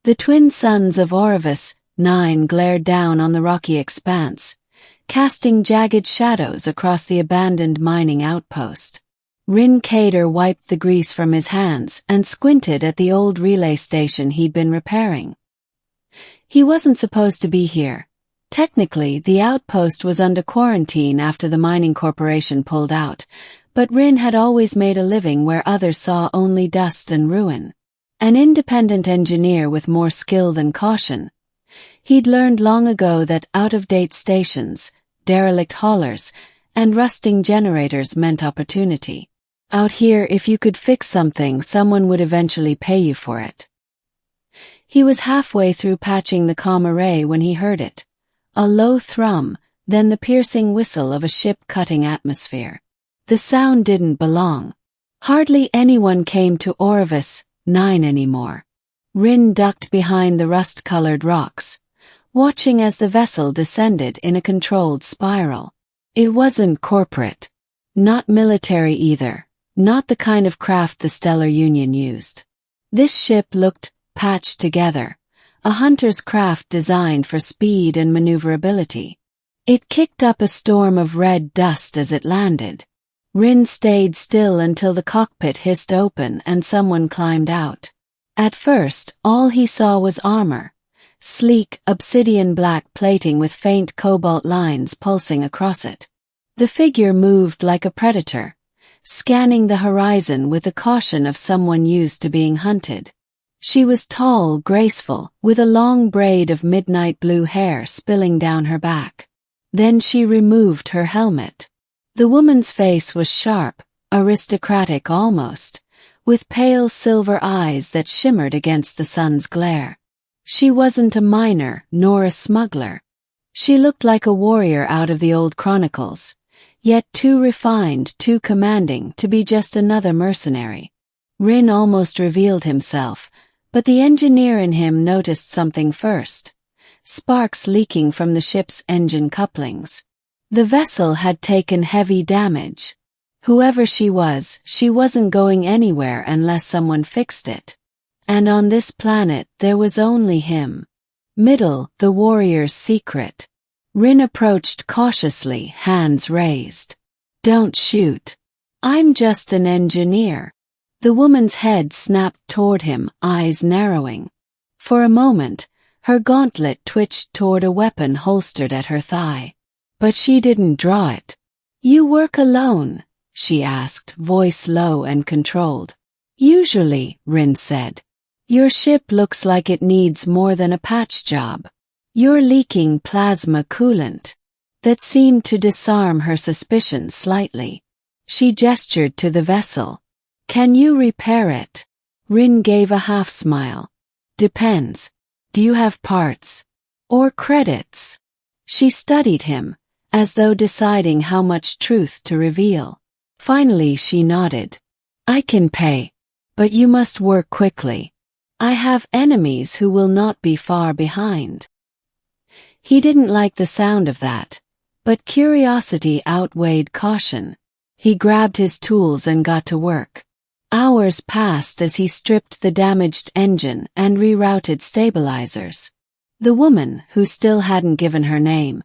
The twin suns of Orivus, 9 glared down on the rocky expanse, casting jagged shadows across the abandoned mining outpost. Rin Kader wiped the grease from his hands and squinted at the old relay station he'd been repairing. He wasn't supposed to be here. Technically, the outpost was under quarantine after the mining corporation pulled out, but Rin had always made a living where others saw only dust and ruin. An independent engineer with more skill than caution, he'd learned long ago that out-of-date stations, derelict haulers, and rusting generators meant opportunity. Out here, if you could fix something, someone would eventually pay you for it. He was halfway through patching the comm array when he heard it. A low thrum, then the piercing whistle of a ship cutting atmosphere. The sound didn't belong. Hardly anyone came to Orivus, 9 anymore. Rin ducked behind the rust-colored rocks, watching as the vessel descended in a controlled spiral. It wasn't corporate. Not military either. Not the kind of craft the Stellar Union used. This ship looked patched together, a hunter's craft designed for speed and maneuverability. It kicked up a storm of red dust as it landed. Rin stayed still until the cockpit hissed open and someone climbed out. At first, all he saw was armor, sleek, obsidian black plating with faint cobalt lines pulsing across it. The figure moved like a predator, scanning the horizon with the caution of someone used to being hunted. She was tall, graceful, with a long braid of midnight blue hair spilling down her back. Then she removed her helmet. The woman's face was sharp, aristocratic almost, with pale silver eyes that shimmered against the sun's glare. She wasn't a miner nor a smuggler. She looked like a warrior out of the old chronicles, yet too refined, too commanding to be just another mercenary. Rin almost revealed himself, but the engineer in him noticed something first. Sparks leaking from the ship's engine couplings. The vessel had taken heavy damage. Whoever she wasn't going anywhere unless someone fixed it. And on this planet there was only him. Middle, the warrior's secret. Rin approached cautiously, hands raised. "Don't shoot. I'm just an engineer." The woman's head snapped toward him, eyes narrowing. For a moment, her gauntlet twitched toward a weapon holstered at her thigh. But she didn't draw it. "You work alone?" she asked, voice low and controlled. "Usually," Rin said. "Your ship looks like it needs more than a patch job. You're leaking plasma coolant." That seemed to disarm her suspicion slightly. She gestured to the vessel. "Can you repair it?" Rin gave a half-smile. "Depends. Do you have parts? Or credits?" She studied him, as though deciding how much truth to reveal. Finally she nodded. "I can pay. But you must work quickly. I have enemies who will not be far behind." He didn't like the sound of that, but curiosity outweighed caution. He grabbed his tools and got to work. Hours passed as he stripped the damaged engine and rerouted stabilizers. The woman, who still hadn't given her name,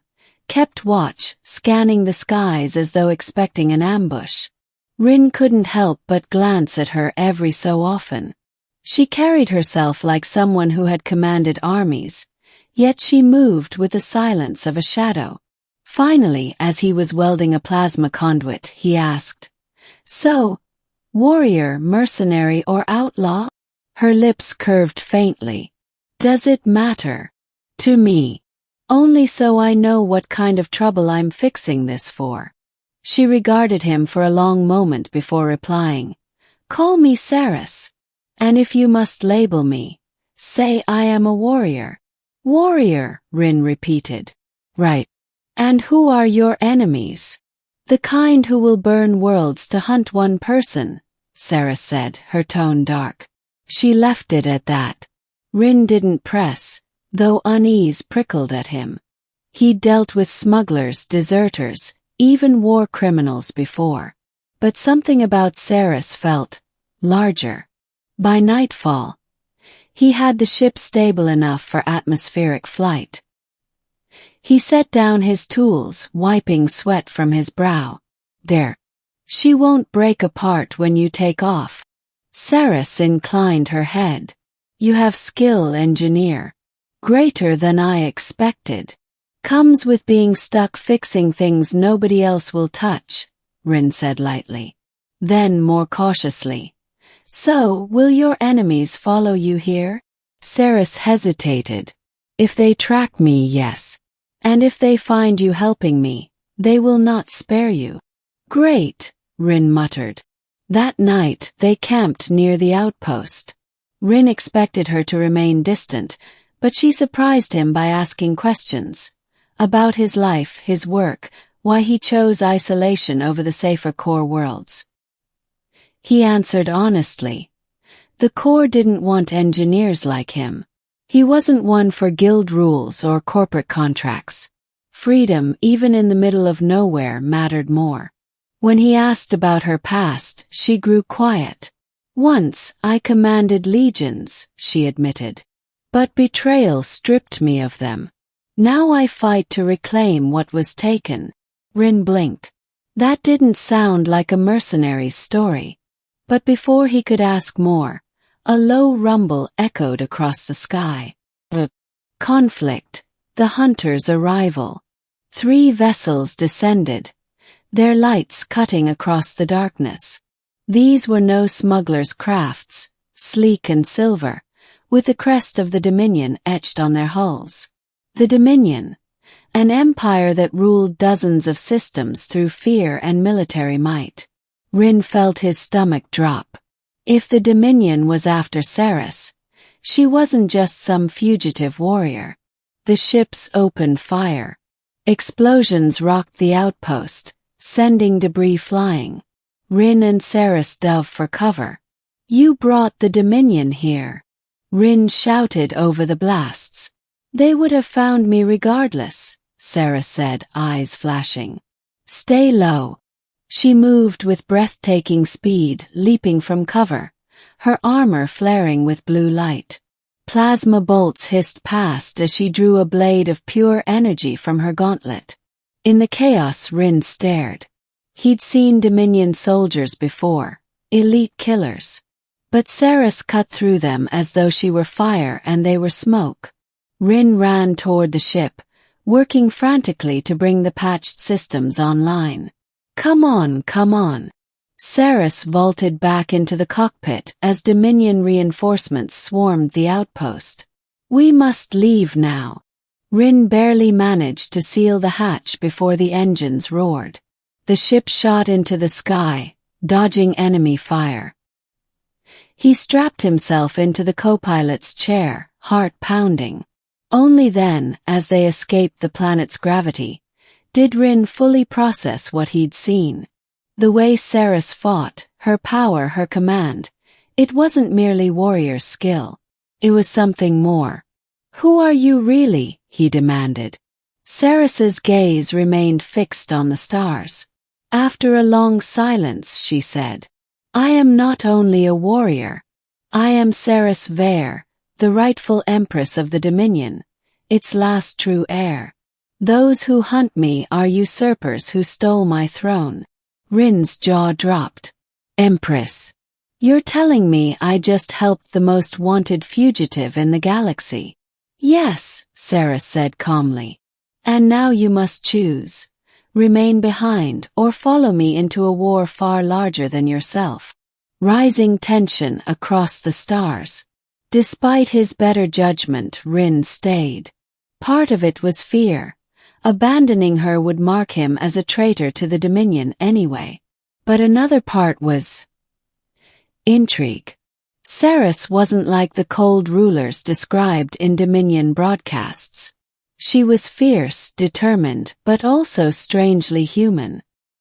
kept watch, scanning the skies as though expecting an ambush. Rin couldn't help but glance at her every so often. She carried herself like someone who had commanded armies, yet she moved with the silence of a shadow. Finally, as he was welding a plasma conduit, he asked, "So, warrior, mercenary, or outlaw?" Her lips curved faintly. "Does it matter?" "To me. Only so I know what kind of trouble I'm fixing this for." She regarded him for a long moment before replying, "Call me Saris. And if you must label me, say I am a warrior." "Warrior," Rin repeated. "Right. And who are your enemies?" "The kind who will burn worlds to hunt one person," Sarah said, her tone dark. She left it at that. Rin didn't press, though unease prickled at him. He'd dealt with smugglers, deserters, even war criminals before. But something about Saris felt larger. By nightfall, He had the ship stable enough for atmospheric flight. He set down his tools, wiping sweat from his brow. There. She won't break apart when you take off. Saris inclined her head. You have skill, engineer. Greater than I expected. Comes with being stuck fixing things nobody else will touch, Rin said lightly. Then more cautiously. So, will your enemies follow you here? Saris hesitated. If they track me, yes. And if they find you helping me, they will not spare you. Great, Rin muttered. That night, they camped near the outpost. Rin expected her to remain distant, but she surprised him by asking questions. About his life, his work, why he chose isolation over the safer core worlds. He answered honestly. The core didn't want engineers like him. He wasn't one for guild rules or corporate contracts. Freedom, even in the middle of nowhere, mattered more. When he asked about her past, she grew quiet. Once, I commanded legions, she admitted. But betrayal stripped me of them. Now I fight to reclaim what was taken. Rin blinked. That didn't sound like a mercenary's story. But before he could ask more, a low rumble echoed across the sky. Conflict, the hunter's arrival. 3 vessels descended, their lights cutting across the darkness. These were no smuggler's crafts, sleek and silver, with the crest of the Dominion etched on their hulls. The Dominion, an empire that ruled dozens of systems through fear and military might. Rin felt his stomach drop. If the Dominion was after Saris, she wasn't just some fugitive warrior. The ships opened fire. Explosions rocked the outpost, sending debris flying. Rin and Saris dove for cover. You brought the Dominion here. Rin shouted over the blasts. They would have found me regardless, Saris said, eyes flashing. Stay low. She moved with breathtaking speed, leaping from cover, her armor flaring with blue light. Plasma bolts hissed past as she drew a blade of pure energy from her gauntlet. In the chaos, Rin stared. He'd seen Dominion soldiers before, elite killers. But Saris cut through them as though she were fire and they were smoke. Rin ran toward the ship, working frantically to bring the patched systems online. Come on, come on. Saris vaulted back into the cockpit as Dominion reinforcements swarmed the outpost. We must leave now. Rin barely managed to seal the hatch before the engines roared. The ship shot into the sky, dodging enemy fire. He strapped himself into the co-pilot's chair, heart pounding. Only then, as they escaped the planet's gravity, did Rin fully process what he'd seen. The way Saris fought, her power, her command, it wasn't merely warrior skill. It was something more. Who are you really? He demanded. Saris's gaze remained fixed on the stars. After a long silence, she said, I am not only a warrior. I am Saris Vare, the rightful empress of the Dominion, its last true heir. Those who hunt me are usurpers who stole my throne. Rin's jaw dropped. Empress. You're telling me I just helped the most wanted fugitive in the galaxy? Yes, Saris said calmly. And now you must choose. Remain behind or follow me into a war far larger than yourself. Rising tension across the stars. Despite his better judgment, Rin stayed. Part of it was fear. Abandoning her would mark him as a traitor to the Dominion anyway. But another part was intrigue. Saris wasn't like the cold rulers described in Dominion broadcasts. She was fierce, determined, but also strangely human.